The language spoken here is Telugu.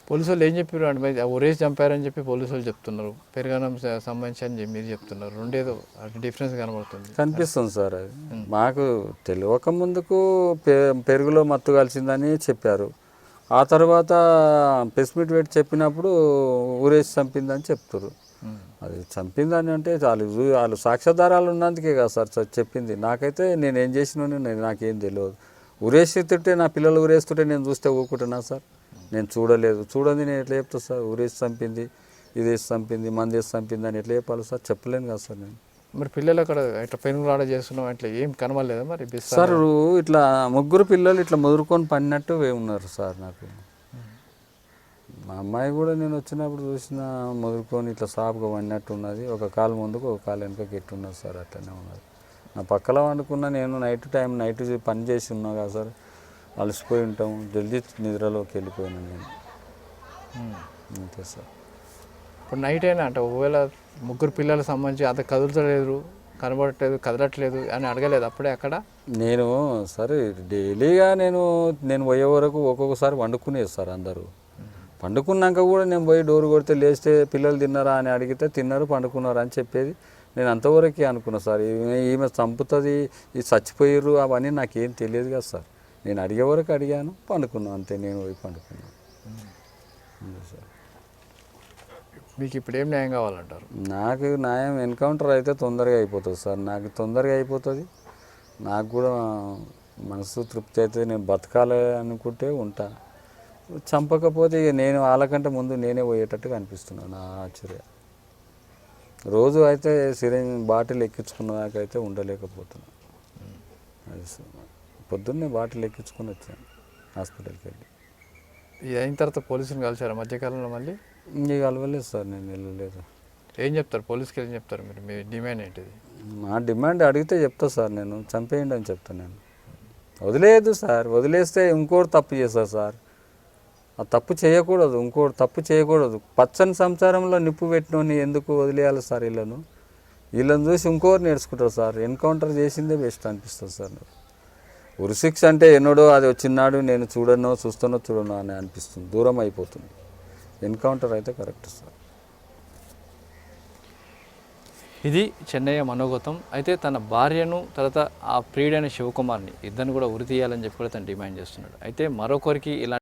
పోలీసు వాళ్ళు ఏం చెప్పారు అంటే మరి ఒరేసి చంపారని చెప్పి పోలీసు వాళ్ళు చెప్తున్నారు, పెరుగన్నం సంబంధించి అని చెప్పి మీరు చెప్తున్నారు, రెండేదో డిఫరెన్స్ కనబడుతుంది. కనిపిస్తుంది సార్. అది మాకు తెలియక ముందుకు పెరుగులో మత్తు కలిసిందని చెప్పారు. ఆ తర్వాత ప్రెస్ మీట్ పెట్టి చెప్పినప్పుడు ఊరేసి చంపిందని చెప్తారు. అది చంపిందని అంటే వాళ్ళు సాక్ష్యాధారాలు ఉన్నందుకే కదా సార్ చెప్పింది. నాకైతే నేను ఏం చేసినాను నాకేం తెలియదు. ఊరేస్తుంటే నా పిల్లలు ఊరేస్తుంటే నేను చూస్తే ఊరుకుంటున్నా సార్? నేను చూడలేదు. చూడండి నేను ఎట్లా చెప్తా సార్? ఊరేసి చంపింది, ఇదేసి చంపింది, మందేసి చంపింది అని ఎట్లా చెప్పాలి సార్? చెప్పలేను కదా సార్ నేను. మరి పిల్లలు అక్కడ ఇట్లా పెనుగులాడ చేస్తున్నాం అట్లా ఏం కనబడలేదా మరి? సార్ ఇట్లా ముగ్గురు పిల్లలు ఇట్లా ముదురుకొని పడినట్టు ఉన్నారు సార్. నాకు మా అమ్మాయి కూడా నేను వచ్చినప్పుడు చూసిన ముదురుకొని ఇట్లా సాపుగా పడినట్టు ఉన్నది. ఒక కాలు ముందుకు ఒక కాలు వెనుక ఎట్టున్నది సార్. అట్లనే ఉన్నది. నా పక్కలో వండుకున్నా. నేను నైట్ పని చేసి ఉన్నా కదా సార్. అలసిపోయి ఉంటాము, జల్దీ నిద్రలోకి వెళ్ళిపోయినా నేను. అంతే సార్. ఇప్పుడు నైట్ అయినా అంటే ఒకవేళ ముగ్గురు పిల్లలకు సంబంధించి అంత కదులుతలేదు, కనబడట్లేదు, కదలట్లేదు అని అడగలేదు అప్పుడే అక్కడ? నేను సరే డైలీగా నేను పోయే వరకు ఒక్కొక్కసారి వండుకునేది సార్. అందరూ పండుకున్నాక కూడా నేను పోయి డోర్ కొడితే లేస్తే పిల్లలు తిన్నారా అని అడిగితే తిన్నారు, పండుకున్నారు అని చెప్పేది. నేను అంతవరకే అనుకున్నా సార్. ఈమె చంపుతుంది, ఇది చచ్చిపోయారు అవన్నీ నాకేం తెలియదు కదా సార్. నేను అడిగే వరకు అడిగాను, పండుకున్నాను అంతే. నేను పోయి పండుకున్నాను సార్. మీకు ఇప్పుడు ఏం న్యాయం కావాలంటారు? నాకు న్యాయం ఎన్కౌంటర్ అయితే తొందరగా అయిపోతుంది సార్. నాకు తొందరగా అయిపోతుంది. నాకు కూడా మనసు తృప్తి అవుతుంది. నేను బతకాలి అనుకుంటే ఉంటా. చంపకపోతే ఇక నేను వాళ్ళకంటే ముందు నేనే పోయేటట్టుగా అనిపిస్తున్నాను. నా ఆశ్చర్య రోజు అయితే బాటిల్ ఎక్కించుకున్నాకైతే ఉండలేకపోతున్నాను. అది సార్. పొద్దున్నే బాటిల్ ఎక్కించుకొని వచ్చాను హాస్పిటల్కి వెళ్ళి. ఇది అయిన తర్వాత పోలీసుని కలిసారా మధ్యకాలంలో? మళ్ళీ ఇంక కలవలేదు సార్, నేను వెళ్ళలేదు. ఏం చెప్తారు పోలీసుకి? ఏం చెప్తారు మీరు? మీ డిమాండ్ ఏంటిది? మా డిమాండ్ అడిగితే చెప్తా సార్. నేను చంపేయండి అని చెప్తాను. నేను వదిలేదు సార్. వదిలేస్తే ఇంకోటి తప్పు చేస్తారు సార్. ఆ తప్పు చేయకూడదు, ఇంకోటి తప్పు చేయకూడదు. పచ్చని సంసారంలో నిప్పు పెట్టినోని ఎందుకు వదిలేయాలి సార్? వీళ్ళని చూసి ఇంకోరు నేర్చుకుంటారు సార్. ఎన్కౌంటర్ చేసిందే బెస్ట్ అనిపిస్తుంది సార్ నాకు. ఉరిశిక్ష అంటే ఎన్నడో అది వచ్చినాడు నేను చూస్తానో అని అనిపిస్తుంది, దూరం అయిపోతుంది. ఎన్కౌంటర్ అయితే కరెక్ట్ సార్. ఇది చెన్నయ్య మనోగతం. అయితే తన భార్యను తర్వాత ఆ ప్రియుడైన శివకుమార్ని ఇద్దరిని కూడా ఉరి తీయాలని చెప్పి కూడా తను డిమాండ్ చేస్తున్నాడు. అయితే మరొకరికి ఇలా